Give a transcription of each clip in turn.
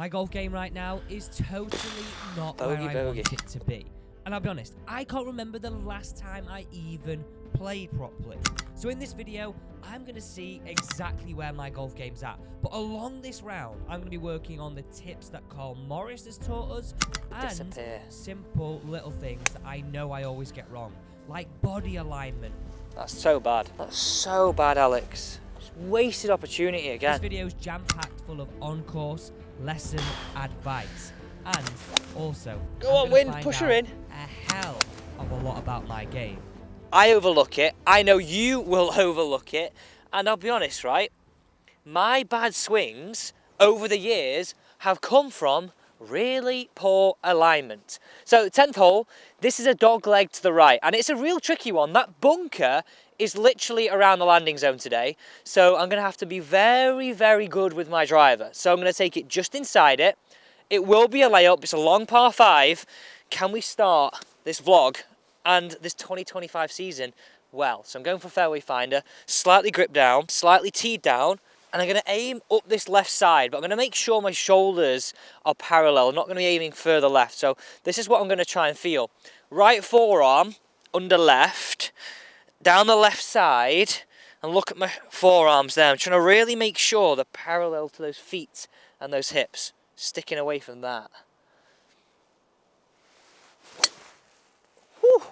My golf game right now is totally not where I want it to be. And I'll be honest, I can't remember the last time I even played properly. So in this video, I'm going to see exactly where my golf game's at. But along this round, I'm going to be working on the tips that Carl Morris has taught us and simple little things that I know I always get wrong, like body alignment. That's so bad. That's so bad, Alex. Just wasted opportunity again. This video's jam-packed full of on-course lesson advice. And also, go on, wind, push her in. A hell of a lot about my game. I overlook it. I know you will overlook it. And I'll be honest, right? My bad swings over the years have come from really poor alignment. So 10th hole, this is a dog leg to the right. And it's a real tricky one. That bunker is literally around the landing zone today. So I'm going to have to be very, very good with my driver. So I'm going to take it just inside it. It will be a layup. It's a long par 5. Can we start this vlog and this 2025 season well? So I'm going for fairway finder, slightly grip down, slightly teed down, and I'm going to aim up this left side, but I'm going to make sure my shoulders are parallel. I'm not going to be aiming further left. So this is what I'm going to try and feel. Right forearm under left, down the left side, and look at my forearms there. I'm trying to really make sure they're parallel to those feet and those hips. Sticking away from that. Whew.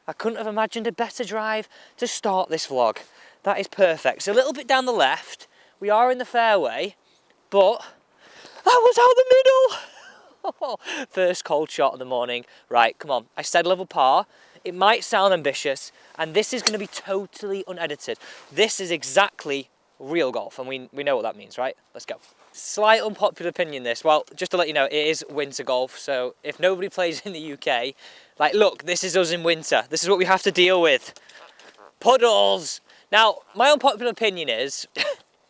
I couldn't have imagined a better drive to start this vlog. That is perfect. So a little bit down the left. We are in the fairway, but that was out the middle. First cold shot of the morning. Right, come on. I said level par. It might sound ambitious, and this is going to be totally unedited. This is exactly real golf, and we know what that means, right? Let's go. Slight unpopular opinion this. Well, just to let you know, it is winter golf, so if nobody plays in the UK, like, look, this is us in winter. This is what we have to deal with. Puddles! Now, my unpopular opinion is,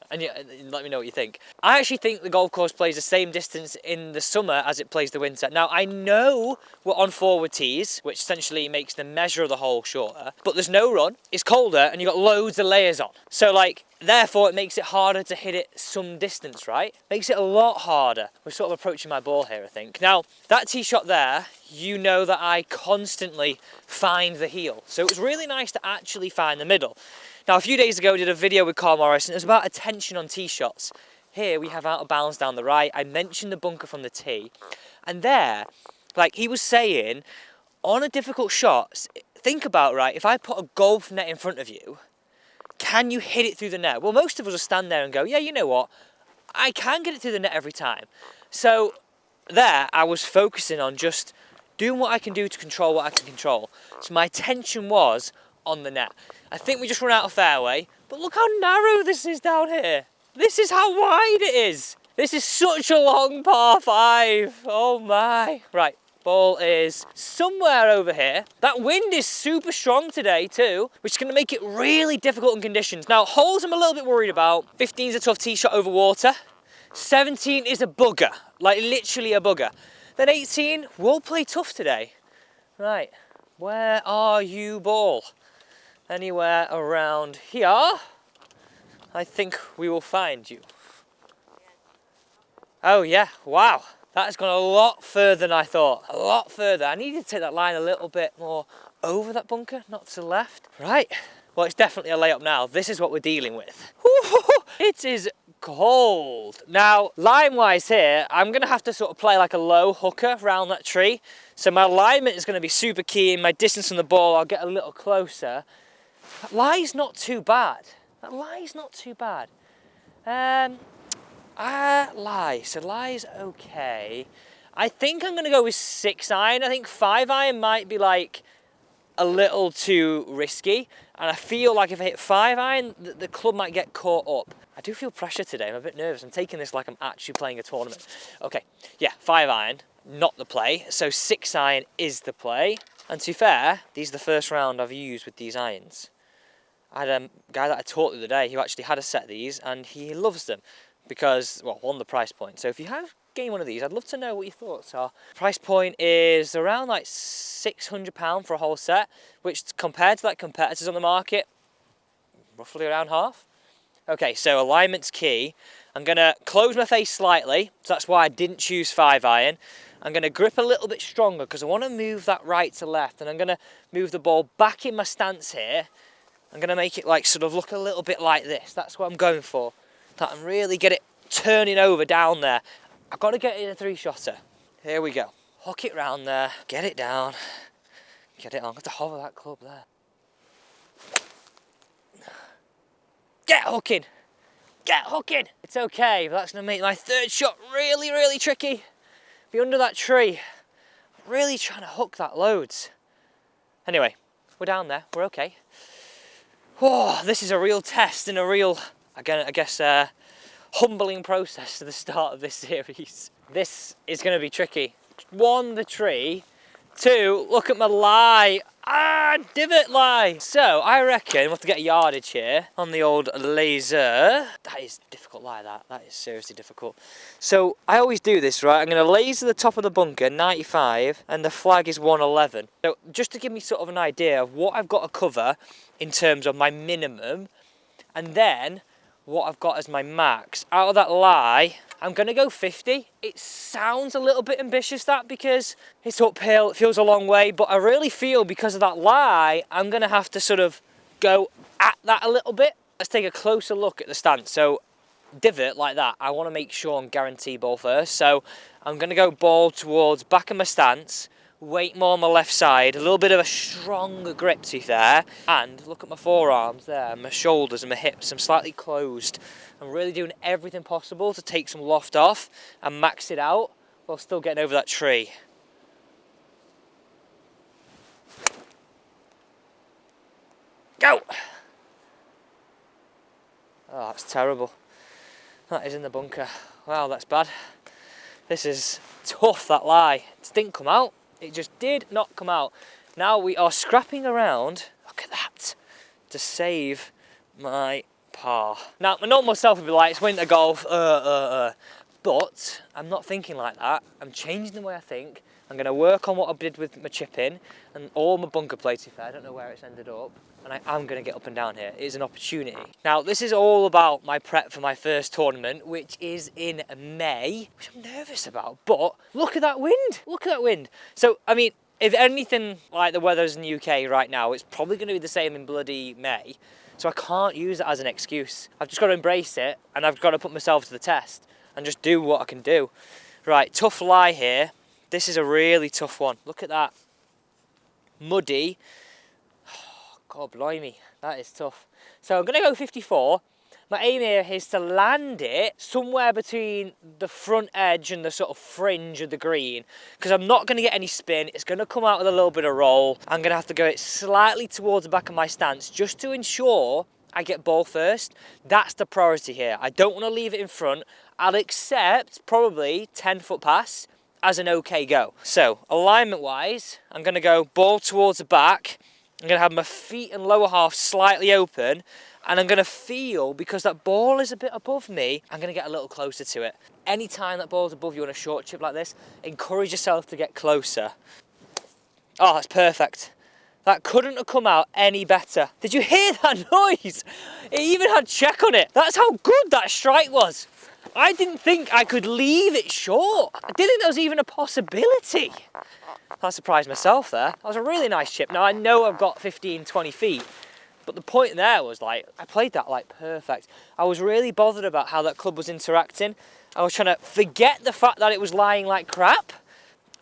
and let me know what you think, I actually think the golf course plays the same distance in the summer as it plays the winter. Now, I know we're on forward tees, which essentially makes the measure of the hole shorter, but there's no run, it's colder, and you've got loads of layers on. So, like, therefore, it makes it harder to hit it some distance, right? Makes it a lot harder. We're sort of approaching my ball here, I think. Now, that tee shot there, you know that I constantly find the heel. So it was really nice to actually find the middle. Now, a few days ago, I did a video with Carl Morris, and it was about attention on tee shots. Here, we have out of bounds down the right. I mentioned the bunker from the tee. And there, like he was saying, on a difficult shot, think about, right, if I put a golf net in front of you, can you hit it through the net? Well, most of us will stand there and go, yeah, you know what? I can get it through the net every time. So there, I was focusing on just doing what I can do to control what I can control. So my attention was on the net. I think we just run out of fairway, but look how narrow this is down here. This is how wide it is. This is such a long par 5. Oh my. Right. Ball is somewhere over here. That wind is super strong today too, which is going to make it really difficult in conditions. Now, holes I'm a little bit worried about. 15 is a tough tee shot over water. 17 is a bugger, like literally a bugger. Then 18, we'll play tough today. Right, where are you, ball? Anywhere around here, I think we will find you. Oh yeah, wow. That has gone a lot further than I thought. A lot further. I needed to take that line a little bit more over that bunker, not to the left. Right. Well, it's definitely a layup now. This is what we're dealing with. It is cold. Now, line-wise here, I'm going to have to sort of play like a low hooker around that tree. So my alignment is going to be super key. In my distance from the ball, I'll get a little closer. That lie's not too bad. That lie's not too bad. Lie. So lie's okay. I think I'm going to go with 6 iron. I think 5 iron might be like a little too risky. And I feel like if I hit 5 iron, the club might get caught up. I do feel pressure today. I'm a bit nervous. I'm taking this like I'm actually playing a tournament. Okay, yeah, 5 iron, not the play. So 6 iron is the play. And to be fair, these are the first round I've used with these irons. I had a guy that I taught the other day who actually had a set of these and he loves them because, well, one, the price point. So if you have gained one of these, I'd love to know what your thoughts are. Price point is around like £600 for a whole set, which compared to like competitors on the market, roughly around half. Okay, so alignment's key. I'm going to close my face slightly, so that's why I didn't choose 5-iron. I'm going to grip a little bit stronger because I want to move that right to left, and I'm going to move the ball back in my stance here. I'm going to make it like sort of look a little bit like this. That's what I'm going for. That and really get it turning over down there. I've got to get it in a 3-shotter. Here we go. Hook it round there, get it down, get it on. I've got to hover that club there. Get hooking! Get hooking! It's okay, but that's going to make my 3rd shot really, really tricky. Be under that tree. Really trying to hook that loads. Anyway, we're down there, we're okay. Oh, this is a real test and a real, again, I guess, humbling process to the start of this series. This is going to be tricky. 1, the tree. 2, look at my lie. Divot lie. So I reckon we'll have to get a yardage here on the old laser. That is difficult lie, that is seriously difficult. So I always do this, right? I'm going to laser the top of the bunker, 95, and the flag is 111. So just to give me sort of an idea of what I've got to cover in terms of my minimum, and then what I've got as my max. Out of that lie, I'm going to go 50. It sounds a little bit ambitious, that, because it's uphill, it feels a long way, but I really feel because of that lie, I'm going to have to sort of go at that a little bit. Let's take a closer look at the stance. So divot like that, I want to make sure I'm guarantee ball first. So I'm going to go ball towards back of my stance, weight more on my left side, a little bit of a stronger grip to there, and look at my forearms there, my shoulders and my hips, I'm slightly closed. I'm really doing everything possible to take some loft off and max it out while still getting over that tree. Go! Oh, that's terrible. That is in the bunker. Wow, that's bad. This is tough, that lie. It didn't come out. It just did not come out. Now we are scrapping around, look at that, to save my par. Now, my normal self would be like, it's winter golf, but I'm not thinking like that. I'm changing the way I think. I'm going to work on what I did with my chipping and all my bunker plates, if I don't know where it's ended up. And I am going to get up and down here. It is an opportunity. Now, this is all about my prep for my first tournament, which is in May, which I'm nervous about. But look at that wind. Look at that wind. So, I mean, if anything like the weather's in the UK right now, it's probably going to be the same in bloody May. So I can't use it as an excuse. I've just got to embrace it, and I've got to put myself to the test and just do what I can do. Right, tough lie here. This is a really tough one. Look at that. Muddy. God blimey, that is tough. So I'm going to go 54. My aim here is to land it somewhere between the front edge and the sort of fringe of the green, because I'm not going to get any spin. It's going to come out with a little bit of roll. I'm going to have to go it slightly towards the back of my stance just to ensure I get ball first. That's the priority here. I don't want to leave it in front. I'll accept probably 10-foot pass as an okay go. So alignment wise, I'm going to go ball towards the back. I'm going to have my feet and lower half slightly open, and I'm going to feel, because that ball is a bit above me, I'm going to get a little closer to it. Anytime that ball's above you on a short chip like this, encourage yourself to get closer. Oh, that's perfect. That couldn't have come out any better. Did you hear that noise? It even had check on it. That's how good that strike was. I didn't think I could leave it short. I didn't think there was even a possibility. I surprised myself there. That was a really nice chip. Now I know I've got 15, 20 feet, but the point there was like, I played that like perfect. I was really bothered about how that club was interacting. I was trying to forget the fact that it was lying like crap,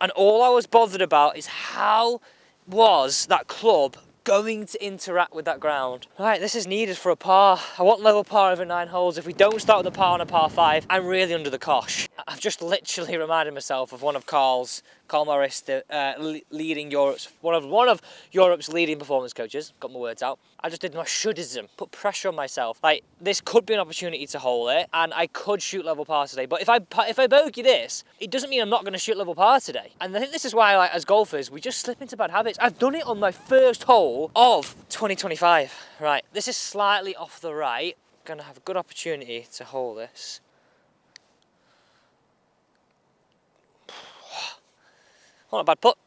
and all I was bothered about is how was that club going to interact with that ground. Right, this is needed for a par. I want level par over 9 holes. If we don't start with a par on a par 5, I'm really under the cosh. I've just literally reminded myself of one of Carl Morris, the leading Europe's one of Europe's leading performance coaches. Got my words out. I just did my shouldism, put pressure on myself. Like, this could be an opportunity to hole it, and I could shoot level par today. But if I bogey this, it doesn't mean I'm not going to shoot level par today. And I think this is why, like, as golfers, we just slip into bad habits. I've done it on my first hole of 2025. Right, this is slightly off the right. Gonna have a good opportunity to hole this. Not a bad putt.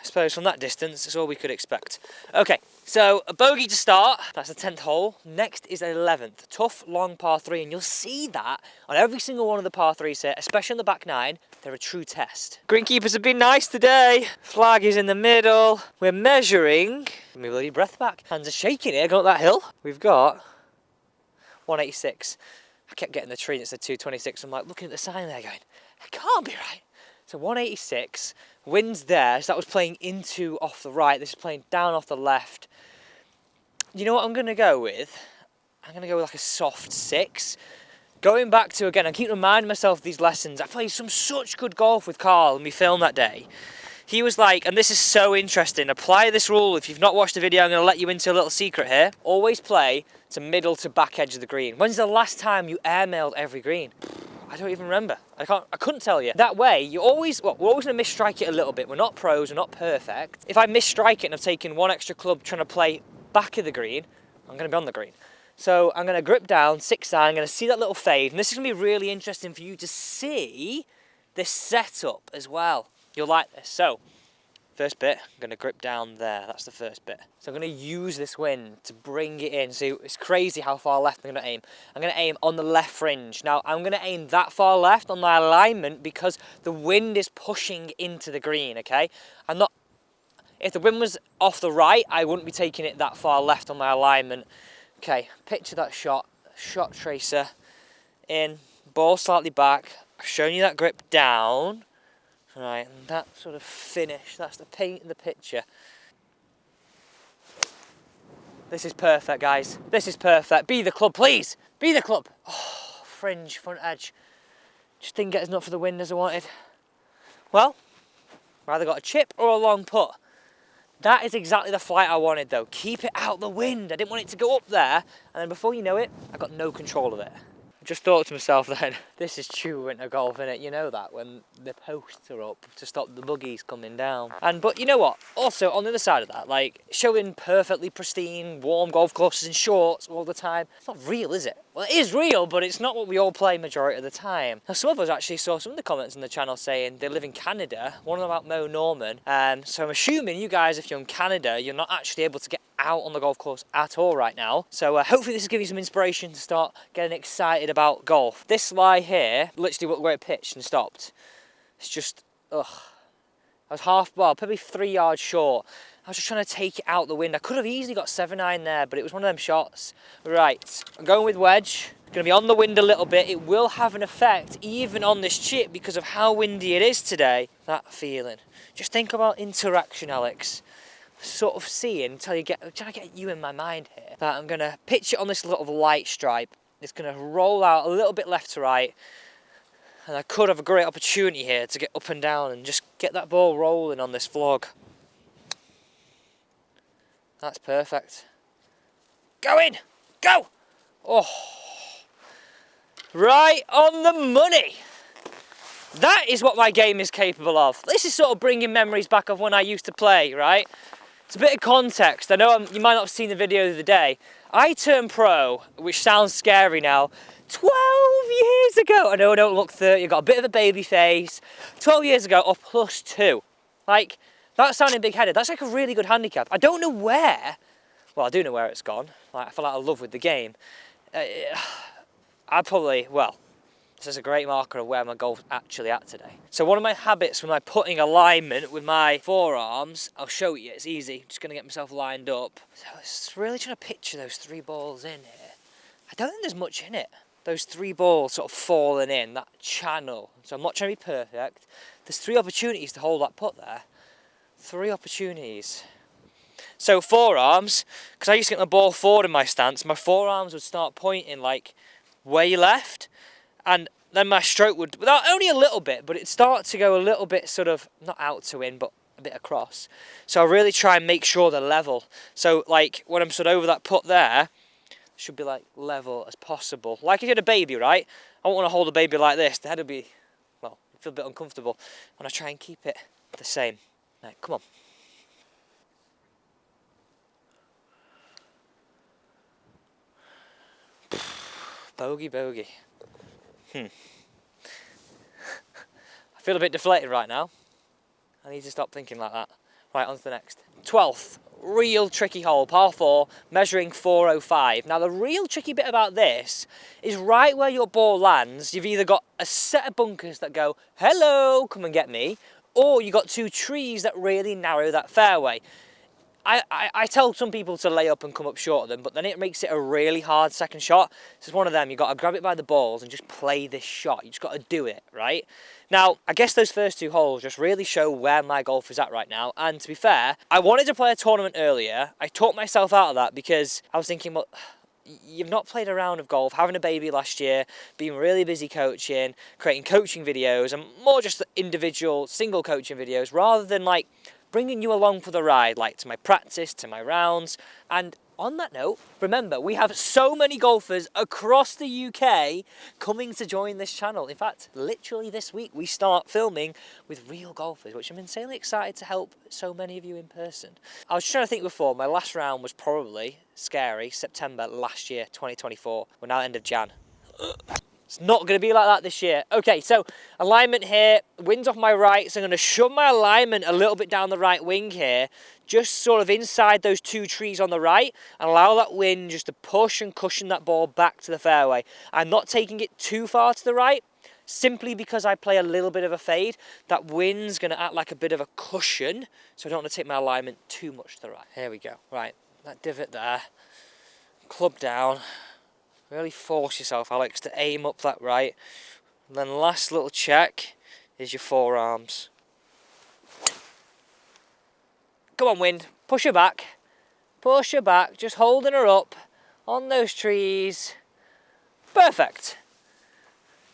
suppose from that distance, it's all we could expect. Okay, so a bogey to start. That's the 10th hole. Next is 11th. Tough, long par 3, and you'll see that on every single one of the par 3s here, especially on the back 9. They're a true test. Greenkeepers have been nice today. Flag is in the middle. We're measuring. Give me a bloody breath back. Hands are shaking here, going up that hill. We've got 186. I kept getting the tree that said 226. I'm like looking at the sign there going, it can't be right. So 186, wind's there, so that was playing into off the right, this is playing down off the left. You know what I'm going to go with? I'm going to go with like a soft 6. Going back to, again, I keep reminding myself of these lessons. I played some such good golf with Carl when we filmed that day. He was like, and this is so interesting, apply this rule. If you've not watched the video, I'm going to let you into a little secret here. Always play to middle to back edge of the green. When's the last time you airmailed every green? I don't even remember. I couldn't tell you. That way, we're always going to misstrike it a little bit. We're not pros, we're not perfect. If I misstrike it and I've taken one extra club trying to play back of the green, I'm going to be on the green. So I'm going to grip down, 6-iron, I'm going to see that little fade. And this is going to be really interesting for you to see this setup as well. You'll like this. So, first bit, I'm going to grip down there. That's the first bit. So I'm going to use this wind to bring it in. See, it's crazy how far left I'm going to aim. I'm going to aim on the left fringe. Now, I'm going to aim that far left on my alignment because the wind is pushing into the green, okay? If the wind was off the right, I wouldn't be taking it that far left on my alignment. Okay, picture that shot. Shot tracer in, ball slightly back. I've shown you that grip down. Right, and that sort of finish, that's the paint in the picture. This is perfect, guys. This is perfect. Be the club, please. Be the club. Oh, fringe, front edge. Just didn't get as enough for the wind as I wanted. Well, either got a chip or a long putt. That is exactly the flight I wanted, though. Keep it out the wind. I didn't want it to go up there. And then before you know it, I got no control of it. Just thought to myself then, this is true winter golf, innit? You know that, when the posts are up to stop the buggies coming down. But you know what? Also, on the other side of that, like, showing perfectly pristine, warm golf courses in shorts all the time, it's not real, is it? Well, it is real, but it's not what we all play majority of the time. Now, some of us actually saw some of the comments on the channel saying they live in Canada, one of them about Mo Norman. So I'm assuming you guys, if you're in Canada, you're not actually able to get out on the golf course at all right now. So hopefully this will give you some inspiration to start getting excited about golf. This lie here, literally where it pitched and stopped, it's just, ugh. I was probably 3 yards short. I was just trying to take it out the wind. I could have easily got 7-iron there, but it was one of them shots. Right, I'm going with wedge. Going to be on the wind a little bit. It will have an effect even on this chip because of how windy it is today. That feeling. Just think about interaction, Alex. Sort of seeing, trying to get you in my mind here, that I'm going to pitch it on this little light stripe. It's going to roll out a little bit left to right. And I could have a great opportunity here to get up and down and just get that ball rolling on this vlog. That's perfect. Go in! Go! Oh! Right on the money! That is what my game is capable of. This is sort of bringing memories back of when I used to play, right? It's a bit of context. I know you might not have seen the video the other day. I turned pro, which sounds scary now, 12 years ago. I know I don't look 30, I've got a bit of a baby face. 12 years ago, or +2. Like, that sounding big-headed. That's like a really good handicap. I don't know where. Well, I do know where it's gone. Like, I feel like I love with the game. This is a great marker of where my golf's actually at today. So one of my habits when I'm putting alignment with my forearms, I'll show you, it's easy. Just gonna get myself lined up. So it's really trying to picture those 3 balls in here. I don't think there's much in it. Those 3 balls sort of falling in, that channel. So I'm not trying to be perfect. There's 3 opportunities to hold that putt there. 3 opportunities. So forearms, because I used to get the ball forward in my stance, my forearms would start pointing like way left, and then my stroke would, without only a little bit, but it'd start to go a little bit sort of, not out to in, but a bit across. So I really try and make sure they're level. So like when I'm sort of over that putt there, it should be like level as possible. Like if you had a baby, right? I won't want to hold a baby like this. The head would be, well, feel a bit uncomfortable. And I try and keep it the same. Right, come on. Bogey, bogey. I feel a bit deflated right now. I need to stop thinking like that. Right, on to the next. 12th, real tricky hole, par 4, measuring 405. Now the real tricky bit about this is right where your ball lands, you've either got a set of bunkers that go, hello, come and get me, or you got 2 trees that really narrow that fairway. I tell some people to lay up and come up short of them, but then it makes it a really hard second shot. This is one of them, you've got to grab it by the balls and just play this shot. You just got to do it, right? Now, I guess those first 2 holes just really show where my golf is at right now. And to be fair, I wanted to play a tournament earlier. I talked myself out of that because I was thinking, well, you've not played a round of golf, having a baby last year, being really busy coaching, creating coaching videos, and more just individual single coaching videos rather than like bringing you along for the ride, like to my practice, to my rounds. And on that note, remember, we have so many golfers across the UK coming to join this channel. In fact, literally this week, we start filming with real golfers, which I'm insanely excited to help so many of you in person. I was trying to think before, my last round was probably scary, September last year, 2024. We're now end of Jan. It's not going to be like that this year. Okay, so alignment here, wind's off my right, so I'm going to shove my alignment a little bit down the right wing here, just sort of inside those 2 trees on the right, and allow that wind just to push and cushion that ball back to the fairway. I'm not taking it too far to the right, simply because I play a little bit of a fade. That wind's going to act like a bit of a cushion, so I don't want to take my alignment too much to the right. Here we go. Right, that divot there, club down. Really force yourself, Alex, to aim up that right. And then last little check is your forearms. Come on, wind. Push her back. Push her back. Just holding her up on those trees. Perfect.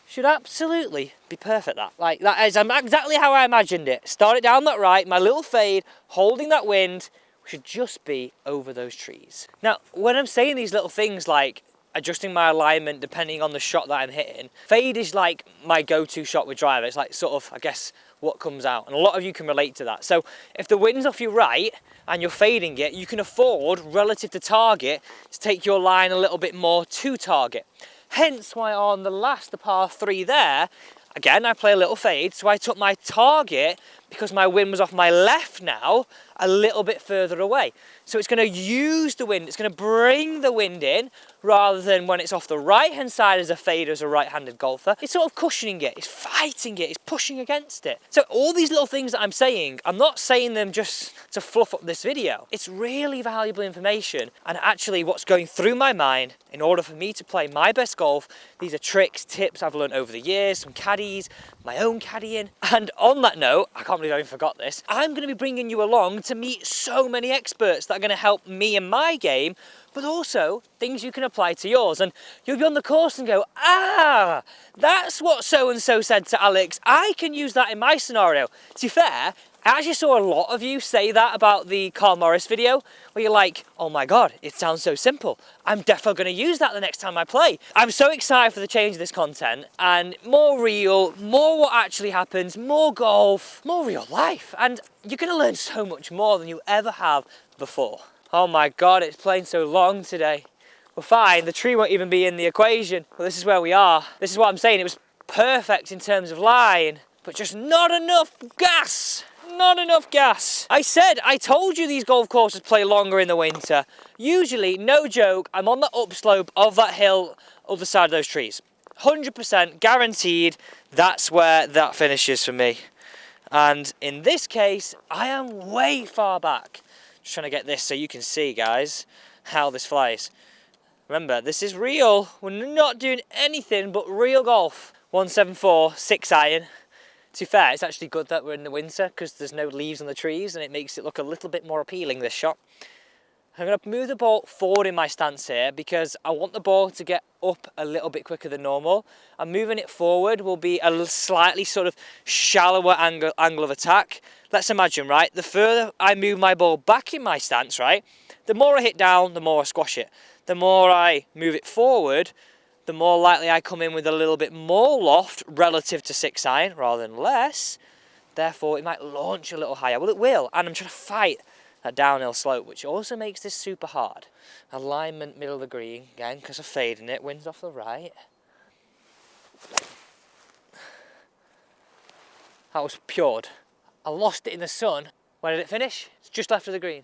Should absolutely be perfect, that. Like, that is exactly how I imagined it. Start it down that right, my little fade, holding that wind, should just be over those trees. Now, when I'm saying these little things like adjusting my alignment depending on the shot that I'm hitting, fade is like my go-to shot with driver. It's like sort of, I guess, what comes out. And a lot of you can relate to that. So if the wind's off your right and you're fading it, you can afford, relative to target, to take your line a little bit more to target. Hence why on the par 3 there, again, I play a little fade. So I took my target, because my wind was off my left now, a little bit further away. So it's going to use the wind, it's going to bring the wind in, rather than when it's off the right-hand side as a fader, as a right-handed golfer. It's sort of cushioning it, it's fighting it, it's pushing against it. So all these little things that I'm saying, I'm not saying them just to fluff up this video. It's really valuable information, and actually what's going through my mind in order for me to play my best golf. These are tricks, tips I've learned over the years, some caddies, my own caddying. And on that note, I can't believe I even forgot this, I'm going to be bringing you along to meet so many experts that are going to help me in my game, but also things you can apply to yours. And you'll be on the course and go, ah, that's what so-and-so said to Alex. I can use that in my scenario. To be fair, I actually saw a lot of you say that about the Carl Morris video, where you're like, oh my God, it sounds so simple. I'm definitely going to use that the next time I play. I'm so excited for the change of this content, and more real, more what actually happens, more golf, more real life. And you're going to learn so much more than you ever have before. Oh my God, it's playing so long today. Well, fine, the tree won't even be in the equation, but this is where we are. This is what I'm saying, it was perfect in terms of line, but just not enough gas. Not enough gas. I told you these golf courses play longer in the winter. Usually, no joke, I'm on the upslope of that hill, other side of those trees. 100% guaranteed that's where that finishes for me. And in this case, I am way far back. Just trying to get this so you can see, guys, how this flies. Remember, this is real. We're not doing anything but real golf. 174, 6 iron. To be fair, it's actually good that we're in the winter because there's no leaves on the trees and it makes it look a little bit more appealing, this shot. I'm going to move the ball forward in my stance here because I want the ball to get up a little bit quicker than normal. And moving it forward will be a slightly sort of shallower angle of attack. Let's imagine, right, the further I move my ball back in my stance, right, the more I hit down, the more I squash it. The more I move it forward, the more likely I come in with a little bit more loft relative to 6 iron rather than less. Therefore, it might launch a little higher. Well, it will, and I'm trying to fight that downhill slope, which also makes this super hard. Alignment, middle of the green, again, because of fading it, wind's off the right. That was pured. I lost it in the sun. Where did it finish? It's just left of the green.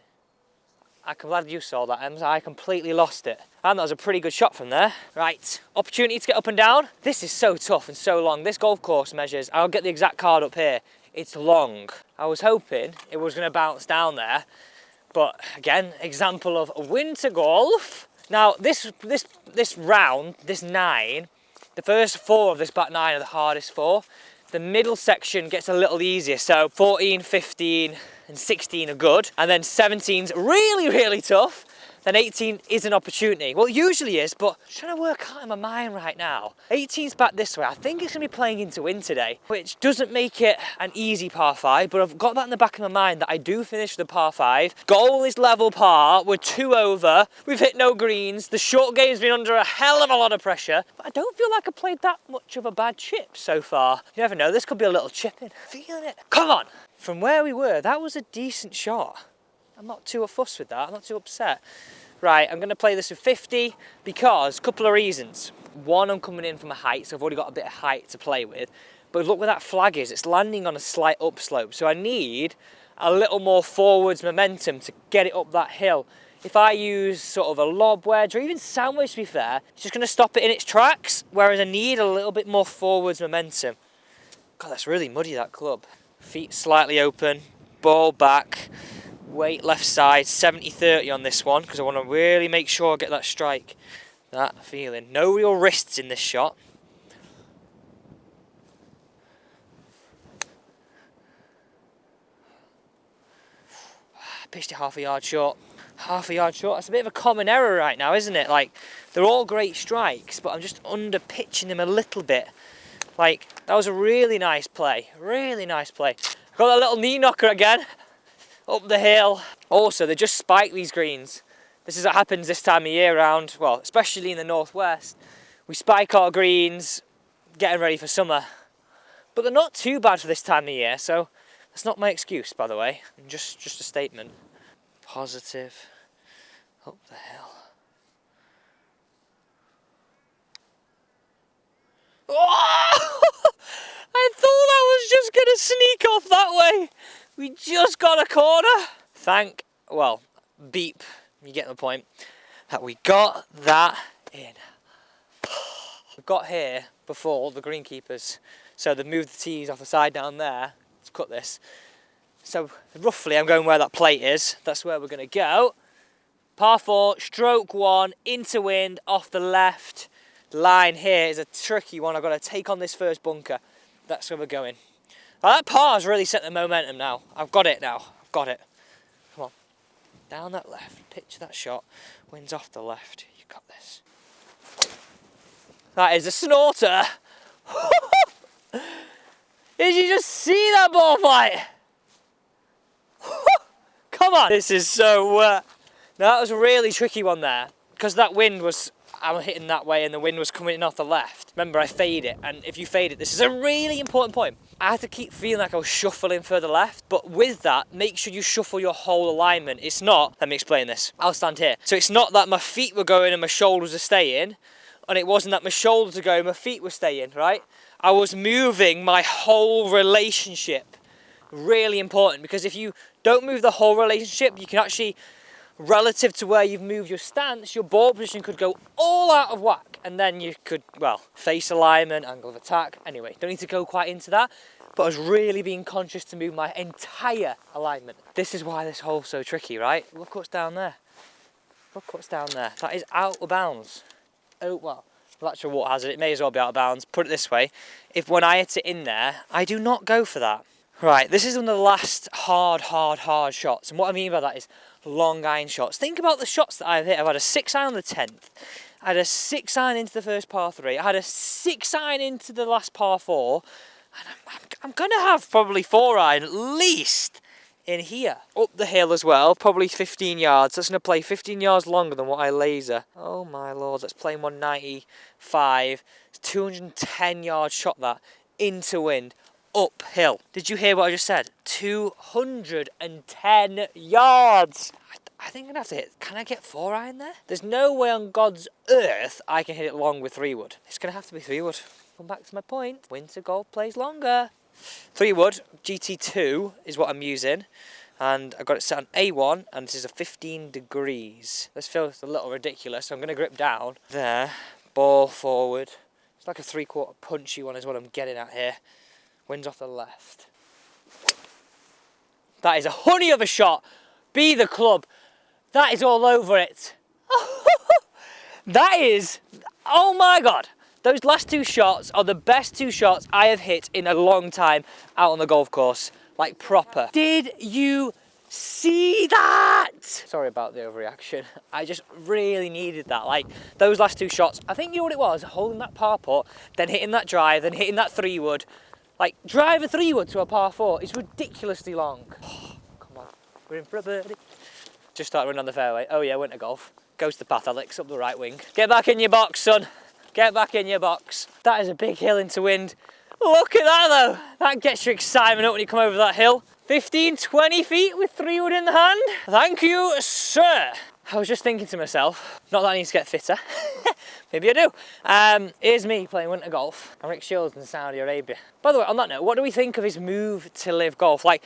I'm glad you saw that, Ems. I completely lost it. And that was a pretty good shot from there. Right, opportunity to get up and down. This is so tough and so long. This golf course measures, I'll get the exact card up here. It's long. I was hoping it was going to bounce down there. But again, example of winter golf. Now, this round, this 9, the first 4 of this back 9 are the hardest 4. The middle section gets a little easier. So 14, 15, and 16 are good. And then 17's really, really tough. Then 18 is an opportunity. Well, it usually is, but I'm trying to work out in my mind right now. 18's back this way. I think it's going to be playing into wind today, which doesn't make it an easy par 5, but I've got that in the back of my mind that I do finish the par 5. Goal is level par. We're 2 over. We've hit no greens. The short game's been under a hell of a lot of pressure, but I don't feel like I played that much of a bad chip so far. You never know. This could be a little chip in. Feeling it. Come on. From where we were, that was a decent shot. I'm not too fussed with that. I'm not too upset. Right, I'm going to play this with 50 because a couple of reasons. One, I'm coming in from a height, so I've already got a bit of height to play with. But look where that flag is. It's landing on a slight upslope. So I need a little more forwards momentum to get it up that hill. If I use sort of a lob wedge or even sandwich, to be fair, it's just going to stop it in its tracks, whereas I need a little bit more forwards momentum. God, that's really muddy, that club. Feet slightly open, ball back. Weight left side, 70-30 on this one, because I want to really make sure I get that strike. That feeling. No real wrists in this shot. Pitched it half a yard short. Half a yard short. That's a bit of a common error right now, isn't it? Like, they're all great strikes, but I'm just under pitching them a little bit. Like, that was a really nice play. Really nice play. Got that little knee knocker again. Up the hill. Also, they just spike these greens. This is what happens this time of year round, well, especially in the northwest. We spike our greens, getting ready for summer. But they're not too bad for this time of year, so that's not my excuse, by the way. Just a statement. Positive. Up the hill. Oh! I thought I was just going to sneak off that way. We just got a corner. Beep, you get the point, that we got that in. We got here before the greenkeepers, so they've moved the tees off the side down there to cut this. So roughly I'm going where that plate is. That's where we're going to go. Par 4, stroke 1, into wind, off the left. The line here is a tricky one. I've got to take on this first bunker. That's where we're going. Well, that par's really set the momentum now. I've got it now. I've got it. Come on. Down that left. Picture that shot. Wind's off the left. You got this. That is a snorter. Did you just see that ball flight? Come on. This is so wet. Now, that was a really tricky one there. Because that wind was... I'm hitting that way and the wind was coming in off the left. Remember, I fade it, and if you fade it, this is a really important point. I had to keep feeling like I was shuffling further left, but with that, make sure you shuffle your whole alignment. It's not, let me explain this. I'll stand here. So it's not that my feet were going and my shoulders are staying, and it wasn't that my shoulders were going and my feet were staying, right? I was moving my whole relationship. Really important, because if you don't move the whole relationship, you can actually... relative to where you've moved your stance, your ball position could go all out of whack, and then you could, well, face alignment, angle of attack. Anyway, don't need to go quite into that, but I was really being conscious to move my entire alignment. This is why this hole's so tricky, right? Look what's down there. Look what's down there. That is out of bounds. Oh, well, that's your water hazard. It may as well be out of bounds. Put it this way. If when I hit it in there, I do not go for that. Right, this is one of the last hard shots. And what I mean by that is long iron shots. Think about the shots that I've hit. I've had a 6-iron on the 10th. I had a 6-iron into the first par 3. I had a 6-iron into the last par 4. And I'm going to have probably 4-iron at least in here. Up the hill as well, probably 15 yards. That's going to play 15 yards longer than what I laser. Oh my lord, that's playing 195. It's 210 yard shot that, into wind. Uphill. Did you hear what I just said? 210 yards. I think I'm gonna have to hit. Can I get 4-iron there? There's no way on God's earth I can hit it long with 3-wood. It's gonna have to be 3-wood. Come back to my point. Winter golf plays longer. 3-wood, GT2 is what I'm using. And I got it set on A1, and this is a 15 degrees. This feels a little ridiculous, so I'm going to grip down. There, ball forward. It's like a 3/4 punchy one is what I'm getting at here. Wind's off the left. That is a honey of a shot. Be the club. That is all over it. That is, oh my God. Those last 2 shots are the best 2 shots I have hit in a long time out on the golf course. Like proper. Did you see that? Sorry about the overreaction. I just really needed that. Like those last 2 shots, I think you know what it was, holding that par putt, then hitting that drive, then hitting that 3-wood. Like drive a 3-wood to a par 4 is ridiculously long. Oh, come on, we're in for a birdie. Just started running on the fairway. Oh yeah, winter golf. Goes to the path, Alex, up the right wing. Get back in your box, son. Get back in your box. That is a big hill into wind. Look at that though. That gets your excitement up when you come over that hill. 15, 20 feet with 3-wood in the hand. Thank you, sir. I was just thinking to myself, not that I need to get fitter. Maybe I do. Here's me playing winter golf. I'm Rick Shields in Saudi Arabia. By the way, on that note, what do we think of his move to live golf? Like,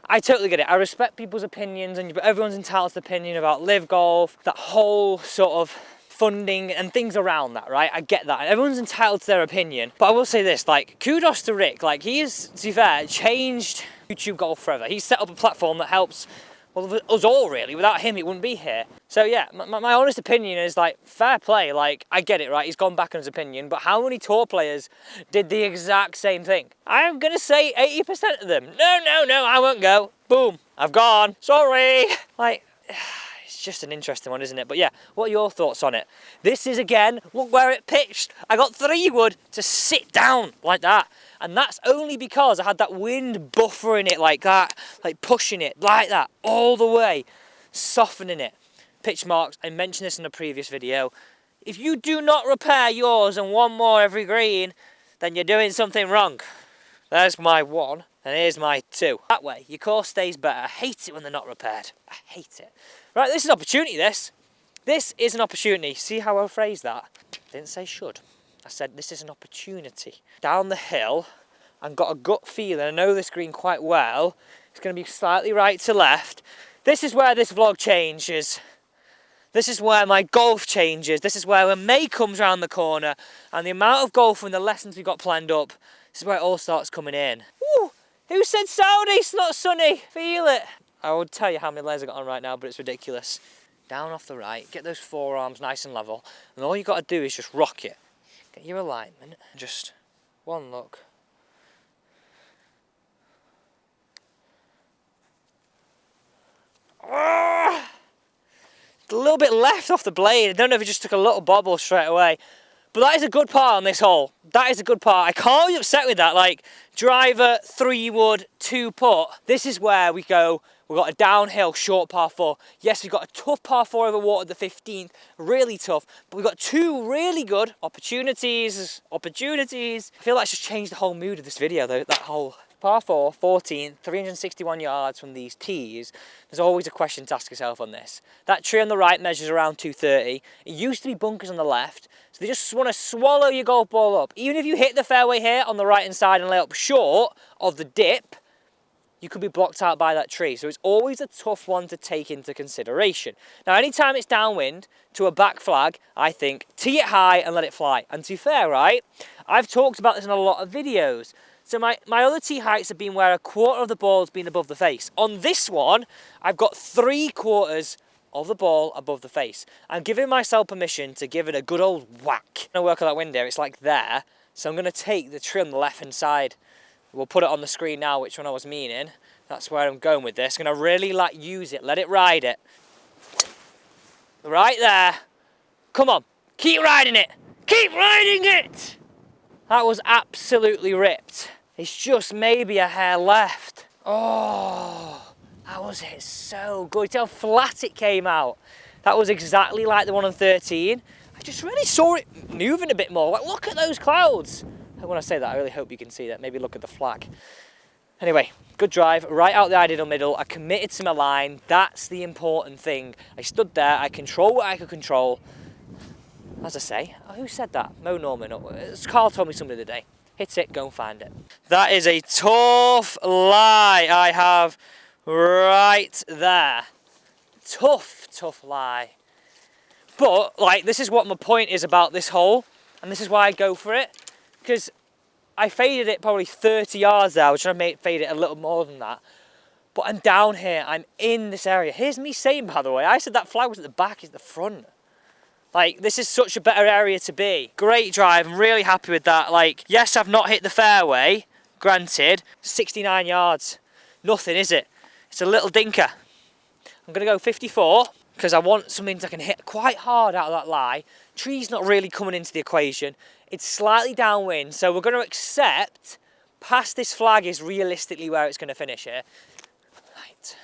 I totally get it. I respect people's opinions, and everyone's entitled to opinion about live golf, that whole sort of funding and things around that, right? I get that. Everyone's entitled to their opinion. But I will say this, like, kudos to Rick. Like, he is, to be fair, changed YouTube golf forever. He's set up a platform that helps, well, us all really. Without him, it wouldn't be here. So yeah, my honest opinion is like, fair play. Like, I get it, right? He's gone back on his opinion, but how many tour players did the exact same thing? I'm gonna say 80% of them. No, I won't go. Boom, I've gone. Sorry. Like, it's just an interesting one, isn't it? But yeah, what are your thoughts on it? This is, again, look where it pitched. I got 3-wood to sit down like that. And that's only because I had that wind buffering it like that, like pushing it like that, all the way, softening it. Pitch marks, I mentioned this in a previous video. If you do not repair yours and 1 more every green, then you're doing something wrong. There's my 1, and here's my 2. That way, your course stays better. I hate it when they're not repaired. I hate it. Right, this is an opportunity, this. This is an opportunity. See how I phrased that? Didn't say should. I said this is an opportunity. Down the hill, and got a gut feeling, I know this green quite well. It's going to be slightly right to left. This is where this vlog changes. This is where my golf changes. This is where when May comes around the corner, and the amount of golf and the lessons we've got planned up, this is where it all starts coming in. Woo! Who said Saudi? It's not sunny. Feel it. I would tell you how many layers I got on right now, but it's ridiculous. Down off the right, get those forearms nice and level, and all you got to do is just rock it. Get your alignment, just 1 look. A little bit left off the blade. I don't know if it just took a little bobble straight away. But that is a good par on this hole. That is a good par. I can't be upset with that. Like, driver, 3-wood, 2 putt. This is where we go. We've got a downhill short par 4. Yes, we've got a tough par 4 over water, the 15th. Really tough. But we've got 2 really good opportunities. I feel like it's just changed the whole mood of this video, though. That whole par 4, 14, 361 yards from these tees. There's always a question to ask yourself on this. That tree on the right measures around 230. It used to be bunkers on the left. So they just want to swallow your golf ball up. Even if you hit the fairway here on the right hand side and lay up short of the dip, you could be blocked out by that tree. So it's always a tough one to take into consideration. Now, anytime it's downwind to a back flag, I think tee it high and let it fly. And to be fair, right, I've talked about this in a lot of videos. So my other tee heights have been where 1/4 of the ball has been above the face. On this one, I've got 3/4 of the ball above the face. I'm giving myself permission to give it a good old whack. I'm gonna work on that wind here, it's like there. So I'm gonna take the tree on the left hand side. We'll put it on the screen now, which one I was meaning. That's where I'm going with this. I'm gonna really like use it, let it ride it. Right there. Come on, keep riding it. Keep riding it. That was absolutely ripped. It's just maybe a hair left. Oh, that was it, so good. See how flat it came out? That was exactly like the one on 13. I just really saw it moving a bit more. Like, look at those clouds. When I say that, I really hope you can see that. Maybe look at the flag. Anyway, good drive, right out the ideal middle. I committed to my line. That's the important thing. I stood there, I controlled what I could control. As I say, who said that? Mo Norman. Carl told me something the other day. Hit it, go and find it. That is a tough lie. I have right there. Tough, tough lie. But, like, this is what my point is about this hole, and this is why I go for it, because I faded it probably 30 yards there. I was trying to fade it a little more than that. But I'm down here, I'm in this area. Here's me saying, by the way, I said that flag was at the back, it's the front. Like, this is such a better area to be. Great drive, I'm really happy with that. Like, yes, I've not hit the fairway, granted. 69 yards, nothing, is it? It's a little dinker. I'm gonna go 54, because I want something that I can hit quite hard out of that lie. Tree's not really coming into the equation. It's slightly downwind, so we're gonna accept past this flag is realistically where it's gonna finish here. Right.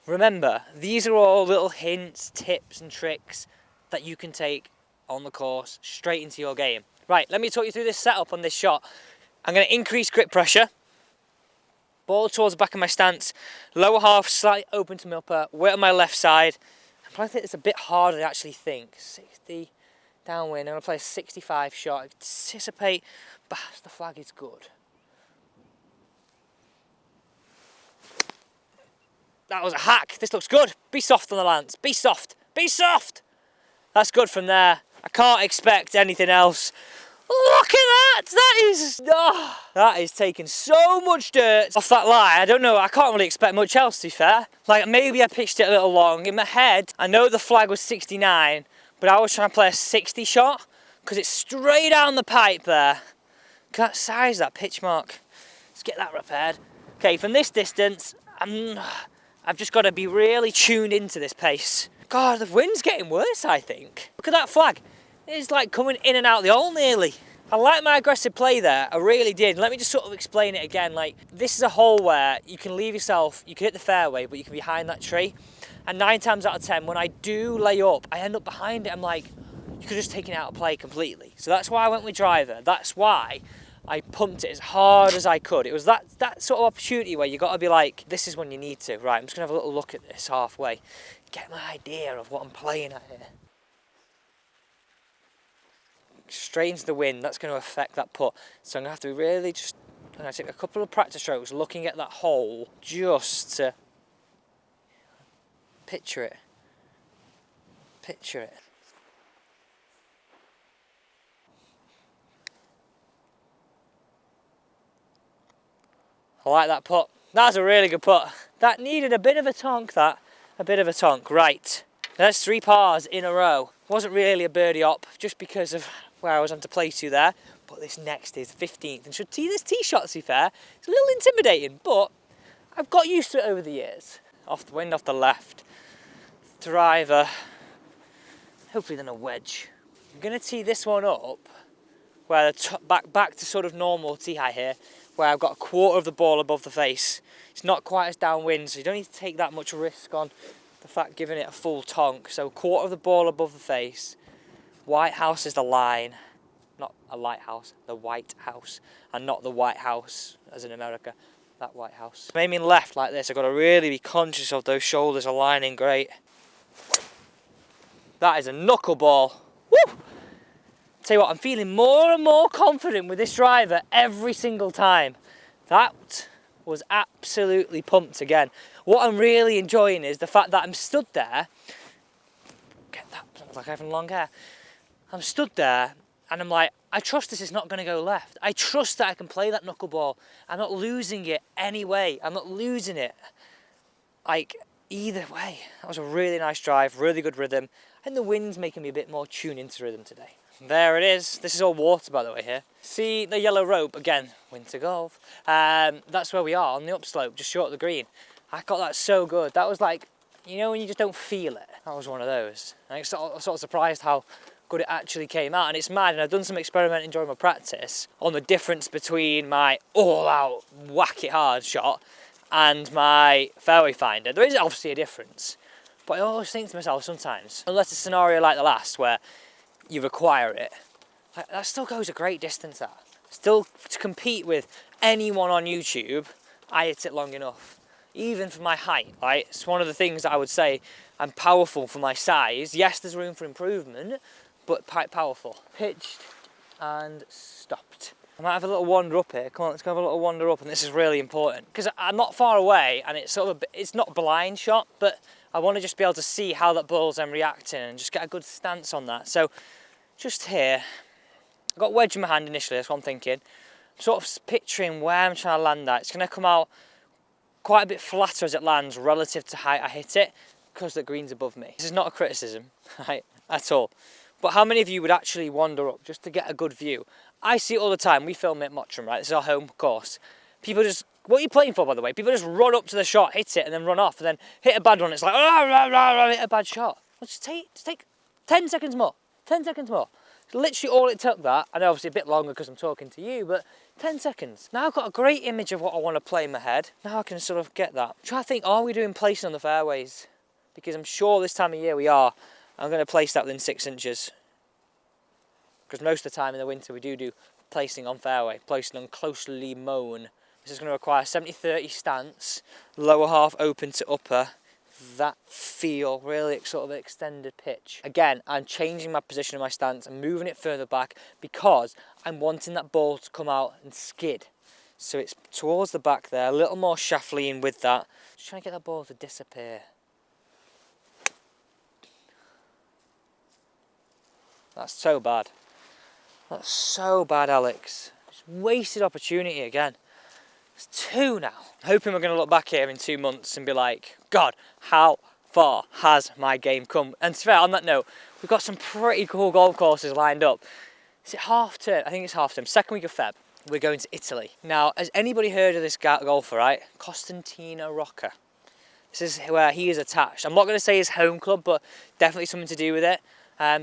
Remember, these are all little hints, tips and tricks that you can take on the course straight into your game. Right, let me talk you through this setup on this shot. I'm going to increase grip pressure, ball towards the back of my stance, lower half slightly open to my upper, weight on my left side. I'm trying to think it's a bit harder than I actually think. 60 downwind, I'm going to play a 65 shot, anticipate, but the flag is good. That was a hack, this looks good. Be soft on the lance, be soft, be soft. That's good from there. I can't expect anything else. Look at that! That is taking so much dirt off that lie. I don't know, I can't really expect much else, to be fair. Like, maybe I pitched it a little long. In my head, I know the flag was 69, but I was trying to play a 60 shot, because it's straight down the pipe there. Look at that size, that pitch mark. Let's get that repaired. Okay, from this distance, I've just got to be really tuned into this pace. God, the wind's getting worse, I think. Look at that flag. It's like coming in and out the hole nearly. I like my aggressive play there, I really did. Let me just sort of explain it again. Like, this is a hole where you can leave yourself, you can hit the fairway, but you can be behind that tree. And 9 times out of 10, when I do lay up, I end up behind it. I'm like, you could have just taken it out of play completely. So that's why I went with driver. That's why I pumped it as hard as I could. It was that sort of opportunity where you got to be like, this is when you need to. Right, I'm just going to have a little look at this halfway. Get my idea of what I'm playing at here. Straight into the wind, that's going to affect that putt. So I'm going to have to really just, I'm going to take a couple of practice strokes looking at that hole just to picture it. Picture it. I like that putt. That's a really good putt. That needed a bit of a tonk, that. A bit of a tonk. Right. There's 3 pars in a row. Wasn't really a birdie op, just because of where I was having to play to there. But this next is 15th. And should this tee shot, to be fair, it's a little intimidating, but I've got used to it over the years. Off the wind, off the left. Driver. Hopefully then a wedge. I'm going to tee this one up where back to sort of normal tee high here, where I've got a quarter of the ball above the face. It's not quite as downwind, so you don't need to take that much risk on the fact giving it a full tonk. So a quarter of the ball above the face. White house is the line. Not a lighthouse, the White House. And not the White House, as in America. That White House. Aiming left like this, I've got to really be conscious of those shoulders aligning great. That is a knuckleball. Woo! Tell you what, I'm feeling more and more confident with this driver every single time. That was absolutely pumped again. What I'm really enjoying is the fact that I'm stood there. Get that, sounds like having long hair. I'm stood there and I'm like, I trust this is not going to go left. I trust that I can play that knuckleball. I'm not losing it anyway. I'm not losing it. Like, either way. That was a really nice drive, really good rhythm. And the wind's making me a bit more tuned into rhythm today. There it is. This is all water, by the way, here. See the yellow rope? Again, winter golf. That's where we are, on the upslope, just short of the green. I got that so good. That was like, you know when you just don't feel it? That was one of those. I'm sort of surprised how good it actually came out. And it's mad, and I've done some experimenting during my practice on the difference between my all-out, whack-it-hard shot and my fairway finder. There is obviously a difference. But I always think to myself sometimes, unless a scenario like the last where you require it, that still goes a great distance that. Still, to compete with anyone on YouTube, I hit it long enough. Even for my height, right? It's one of the things that I would say I'm powerful for my size. Yes, there's room for improvement, but quite powerful. Pitched and stopped. I might have a little wander up here. Come on, let's go have a little wander up, and this is really important because I'm not far away, and it's sort of it's not a blind shot, but I want to just be able to see how that ball's reacting and just get a good stance on that. So just here, I've got a wedge in my hand initially. That's what I'm thinking. I'm sort of picturing where I'm trying to land that. It's going to come out quite a bit flatter as it lands relative to how I hit it because the green's above me. This is not a criticism, right, at all. But how many of you would actually wander up just to get a good view? I see it all the time. We film it at Mottram, right? This is our home course. People just, what are you playing for, by the way? People just run up to the shot, hit it, and then run off, and then hit a bad one. It's like, hit a bad shot. Well, just take 10 seconds more. 10 seconds more. It's literally all it took that. I know obviously a bit longer because I'm talking to you, but 10 seconds. Now I've got a great image of what I want to play in my head. Now I can sort of get that. Try to think, are we doing placing on the fairways? Because I'm sure this time of year we are. I'm going to place that within 6 inches. Because most of the time in the winter we do placing on fairway, placing on closely mown. This is going to require 70-30 stance, lower half open to upper, that feel, really sort of extended pitch. Again, I'm changing my position of my stance and moving it further back because I'm wanting that ball to come out and skid. So it's towards the back there, a little more shaft lean with that. Just trying to get that ball to disappear. That's so bad. That's so bad, Alex. Just wasted opportunity again. It's 2 now. I'm hoping we're going to look back here in 2 months and be like, God, how far has my game come? And to be fair, on that note, we've got some pretty cool golf courses lined up. Is it half term? I think it's half term. 2nd week of Feb. We're going to Italy. Now, has anybody heard of this golfer, right? Costantino Rocca. This is where he is attached. I'm not going to say his home club, but definitely something to do with it.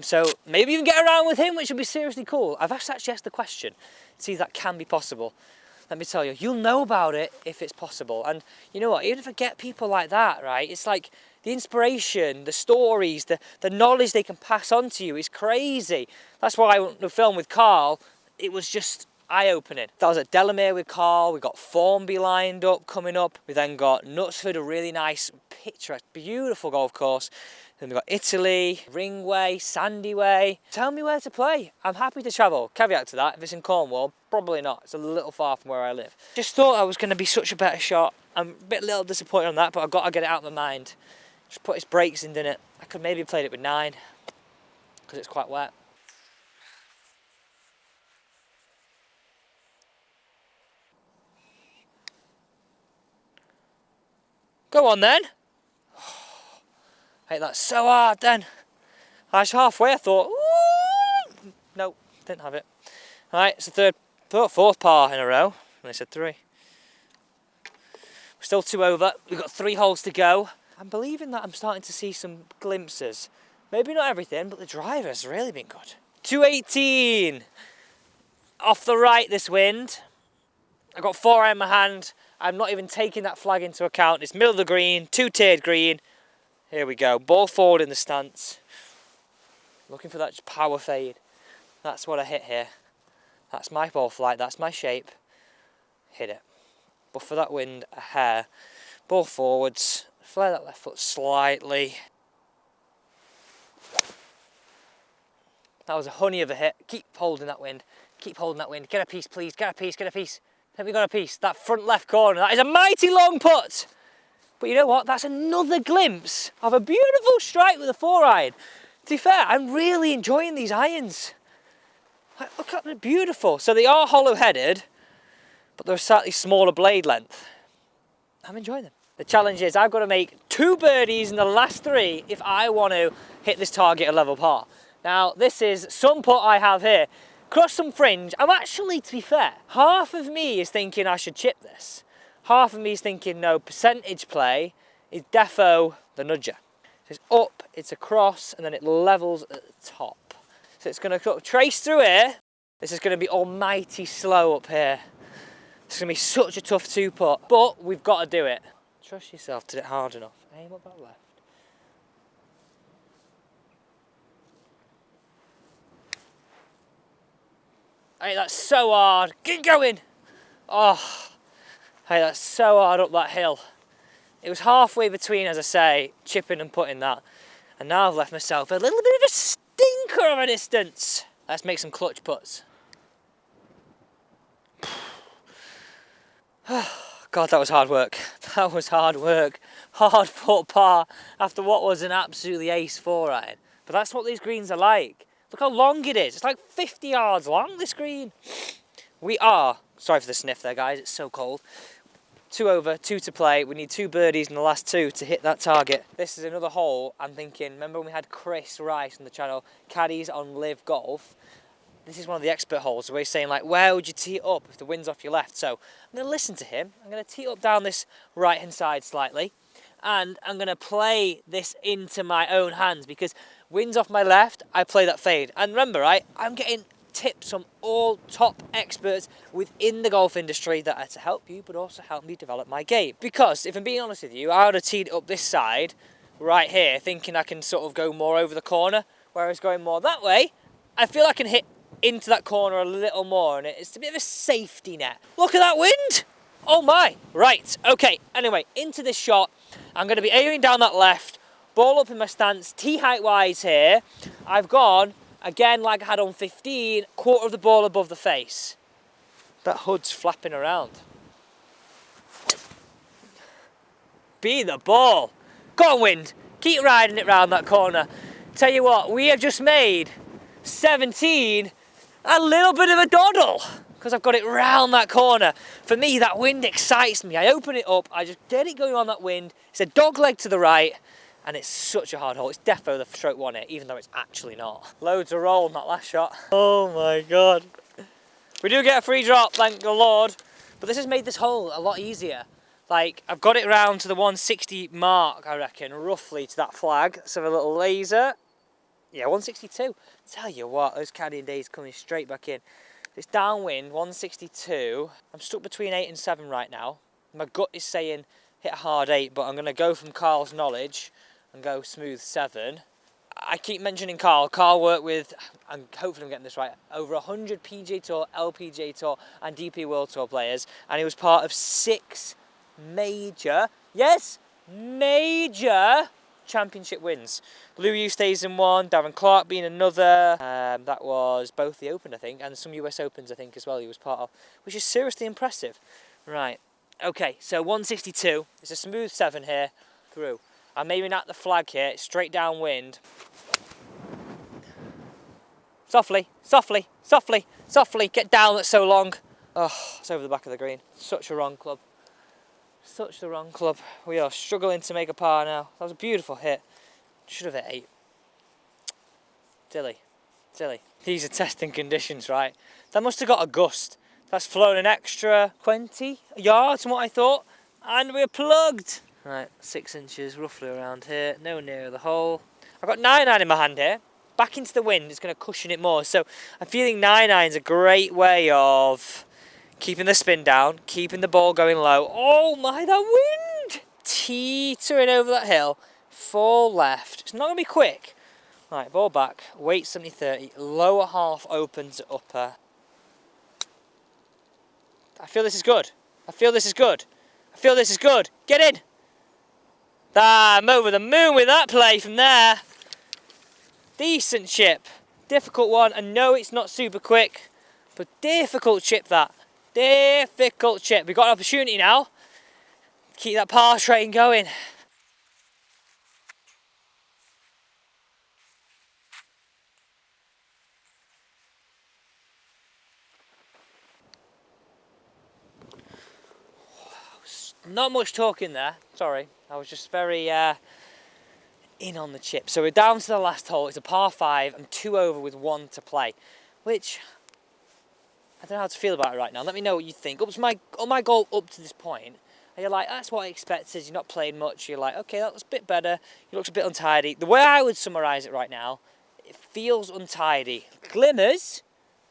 So maybe even get around with him, which would be seriously cool. I've actually asked the question, see if that can be possible. Let me tell you, you'll know about it if it's possible. And you know what, even if I get people like that, right, it's like the inspiration, the stories, the knowledge they can pass on to you is crazy. That's why the film with Carl, it was just eye-opening. That was at Delamere with Carl. We got Formby lined up, coming up. We then got Knutsford, a really nice, picturesque, beautiful golf course. Then we've got Italy, Ringway, Sandyway. Tell me where to play. I'm happy to travel. Caveat to that, if it's in Cornwall, probably not. It's a little far from where I live. Just thought I was going to be such a better shot. I'm a little disappointed on that, but I've got to get it out of my mind. Just put its brakes in, didn't it? I could maybe have played it with 9, because it's quite wet. Go on then. Hey, that's so hard then. I was halfway, I thought, ooh! No, didn't have it. All right, it's the fourth par in a row. And I said 3. We're still 2 over. We've got 3 holes to go. I'm believing that I'm starting to see some glimpses. Maybe not everything, but the driver's really been good. 218. Off the right, this wind. I've got 4 in my hand. I'm not even taking that flag into account. It's middle of the green, 2-tiered green. Here we go, ball forward in the stance. Looking for that power fade. That's what I hit here. That's my ball flight, that's my shape. Hit it. Buffer that wind a hair. Ball forwards, flare that left foot slightly. That was a honey of a hit. Keep holding that wind. Keep holding that wind. Get a piece, please. Get a piece, get a piece. Have we got a piece? That front left corner, that is a mighty long putt. But you know what? That's another glimpse of a beautiful strike with a 4-iron. To be fair, I'm really enjoying these irons. Look at them, beautiful. So they are hollow-headed, but they're a slightly smaller blade length. I'm enjoying them. The challenge is I've got to make 2 birdies in the last 3 if I want to hit this target a level par. Now, this is some putt I have here. Cross some fringe. I'm actually, to be fair, half of me is thinking I should chip this. Half of me is thinking, no, percentage play is defo the nudger. So it's up, it's across, and then it levels at the top. So it's going to trace through here. This is going to be almighty slow up here. It's going to be such a tough 2-putt, but we've got to do it. Trust yourself to do it hard enough. Aim up that left. Hey, that's so hard. Get going. Oh. Hey, that's so hard up that hill. It was halfway between, as I say, chipping and putting that. And now I've left myself a little bit of a stinker of a distance. Let's make some clutch putts. God, that was hard work. That was hard work. Hard fought par after what was an absolutely ace 4-iron. But that's what these greens are like. Look how long it is. It's like 50 yards long, this green. We are, sorry for the sniff there, guys. It's so cold. 2 over, 2 to play. We need 2 birdies in the last 2 to hit that target. This is another hole. I'm thinking, remember when we had Chris Rice on the channel, caddies on Live Golf? This is one of the expert holes where he's saying, like, where would you tee it up if the wind's off your left? So I'm going to listen to him. I'm going to tee it up down this right-hand side slightly. And I'm going to play this into my own hands because wind's off my left, I play that fade. And remember, right, I'm getting tips from all top experts within the golf industry that are to help you, but also help me develop my game. Because if I'm being honest with you, I would have teed it up this side, right here, thinking I can sort of go more over the corner, whereas going more that way, I feel I can hit into that corner a little more, and it's a bit of a safety net. Look at that wind! Oh my! Right, okay, anyway, into this shot, I'm going to be aiming down that left, ball up in my stance, tee height wise here. I've gone, again like I had on 15, quarter of the ball above the face. That hood's flapping around. Be the ball! Go on, wind! Keep riding it round that corner. Tell you what, we have just made 17 a little bit of a doddle because I've got it round that corner. For me, that wind excites me. I open it up, I just get it going on that wind. It's a dog leg to the right, and it's such a hard hole. It's defo the stroke one here, even though it's actually not. Loads of roll on that last shot. Oh my God. We do get a free drop, thank the Lord. But this has made this hole a lot easier. Like, I've got it round to the 160 mark, I reckon, roughly to that flag. Let's have a little laser. Yeah, 162. Tell you what, those caddying days coming straight back in. It's downwind, 162. I'm stuck between 8 and 7 right now. My gut is saying hit a hard 8, but I'm going to go from Carl's knowledge and go smooth 7. I keep mentioning Carl. Carl worked with, and hopefully I'm getting this right, over 100 PGA Tour, LPGA Tour and DP World Tour players, and he was part of 6 major, yes, major championship wins. Lou Eustace in one, Darren Clark being another. That was both the Open, I think, and some US Opens, I think, as well, he was part of, which is seriously impressive. Right, okay, so 162. It's a smooth 7 here through. I'm aiming at the flag here, straight downwind. Softly, softly, softly, softly. Get down, that's so long. Oh, it's over the back of the green. Such a wrong club. Such the wrong club. We are struggling to make a par now. That was a beautiful hit. Should have hit 8. Dilly. Dilly. These are testing conditions, right? That must have got a gust. That's flown an extra 20 yards from what I thought. And we're plugged. Right, 6 inches roughly around here. No nearer the hole. I've got 9-iron in my hand here. Back into the wind, it's going to cushion it more. So I'm feeling 9-iron's a great way of keeping the spin down, keeping the ball going low. Oh my, that wind! Teetering over that hill, fall left. It's not going to be quick. Right, ball back, weight 70-30, lower half opens upper. I feel this is good. I feel this is good. I feel this is good. Get in! Ah, I'm over the moon with that play from there. Decent chip. Difficult one. I know it's not super quick, but difficult chip that. Difficult chip. We've got an opportunity now. Keep that par train going. Not much talking there. Sorry. I was just very in on the chip. So we're down to the last hole. It's a par 5 and 2 over with 1 to play, which I don't know how to feel about it right now. Let me know what you think. My goal up to this point, and you're like, that's what I expected. You're not playing much. You're like, okay, that was a bit better. It looks a bit untidy. The way I would summarise it right now, it feels untidy. Glimmers,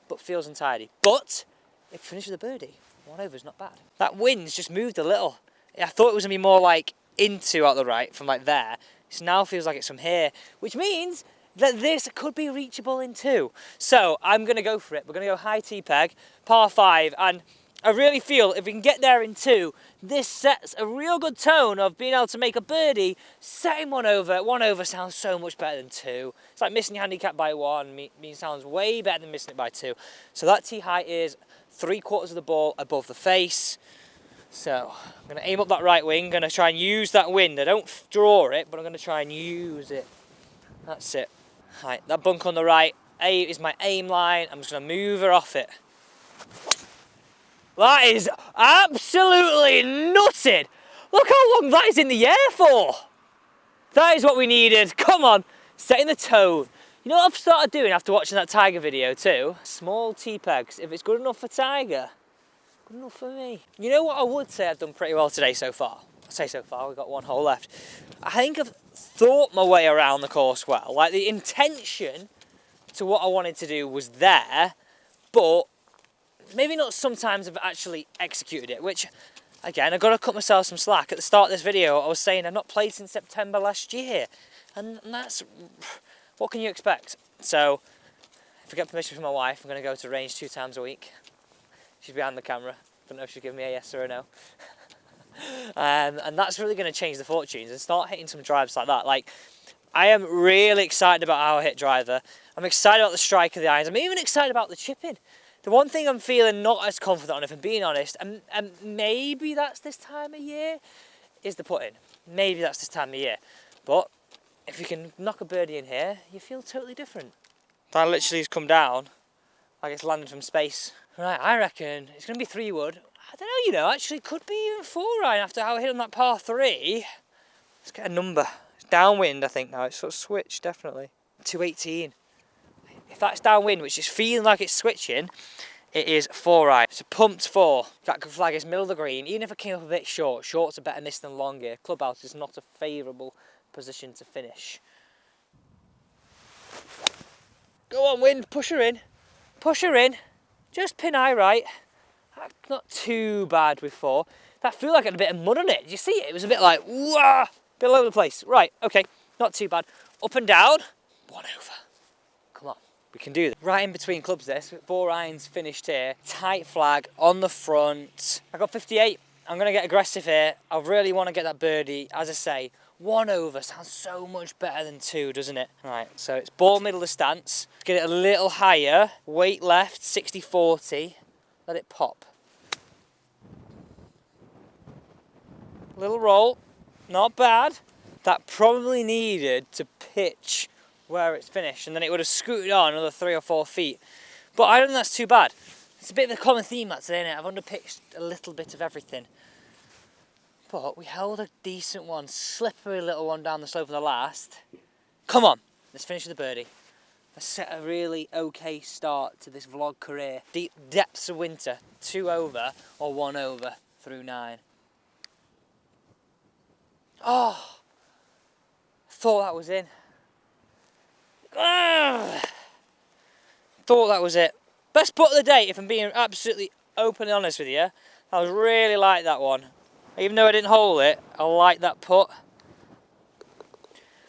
but feels untidy. But if you finish with a birdie, 1 over is not bad. That wind's just moved a little. I thought it was going to be more like into out the right from like there. It now feels like it's from here, which means that this could be reachable in 2. So I'm going to go for it. We're going to go high tee peg, par 5, and I really feel if we can get there in 2, this sets a real good tone of being able to make a birdie, setting 1 over. 1 over sounds so much better than 2. It's like missing your handicap by 1 sounds way better than missing it by 2. So that tee height is 3/4 of the ball above the face. So I'm going to aim up that right wing, going to try and use that wind. I don't draw it, but I'm going to try and use it. That's it. Right, that bunk on the right is my aim line. I'm just going to move her off it. That is absolutely nutted. Look how long that is in the air for. That is what we needed. Come on, setting the tone. You know what I've started doing after watching that Tiger video too? Small T-pegs. If it's good enough for Tiger, good enough for me. You know what I would say I've done pretty well today so far? I say so far, we've got one hole left. I think I've thought my way around the course well. Like the intention to what I wanted to do was there, but maybe not sometimes I've actually executed it, which again, I've got to cut myself some slack. At the start of this video, I was saying I've not played since September last year. And that's, what can you expect? So, if I get permission from my wife, I'm going to go to range 2 times a week. She's behind the camera. Don't know if she'll give me a yes or a no. And that's really going to change the fortunes and start hitting some drives like that. Like, I am really excited about how I hit driver. I'm excited about the strike of the irons. I'm even excited about the chipping. The one thing I'm feeling not as confident on, if I'm being honest, and maybe that's this time of year, is the putting. Maybe that's this time of year. But if you can knock a birdie in here, you feel totally different. That literally has come down like it's landed from space. Right, I reckon it's going to be 3-wood. I don't know, you know, actually it could be even 4-iron after how I hit on that par 3. Let's get a number. It's downwind, I think now. It's sort of switched, definitely. 218. If that's downwind, which is feeling like it's switching, it is 4-iron. It's a pumped 4. That could flag is middle of the green. Even if I came up a bit short, short's a better miss than long here. Clubhouse is not a favourable position to finish. Go on, wind, push her in. Push her in. Just pin eye right. That's not too bad with 4. That feel like it had a bit of mud on it. Did you see it? It was a bit like, wah, bit all over the place. Right, okay, not too bad. Up and down, 1 over. Come on. We can do that. Right in between clubs this, 4 irons finished here. Tight flag on the front. I got 58. I'm going to get aggressive here. I really want to get that birdie. As I say, 1 over sounds so much better than 2, doesn't it? Right, so it's ball middle of stance. Get it a little higher. Weight left, 60-40. Let it pop. Little roll. Not bad. That probably needed to pitch where it's finished, and then it would have scooted on another 3 or 4 feet. But I don't think that's too bad. It's a bit of a common theme that's in it. I've underpitched a little bit of everything. But we held a decent one, slippery little one down the slope of the last. Come on, let's finish with the birdie. Let's set a really okay start to this vlog career. Deep depths of winter, 2 over or 1 over through 9. Oh, thought that was in. Ugh. Thought that was it. Best putt of the day, if I'm being absolutely openly honest with you. I was really like that one. Even though I didn't hole it, I like that putt.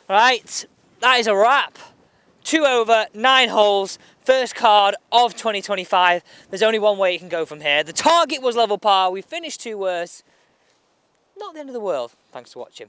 Right, that is a wrap. 2 over, 9 holes, first card of 2025. There's only one way you can go from here. The target was level par. We finished 2 worse. Not the end of the world. Thanks for watching.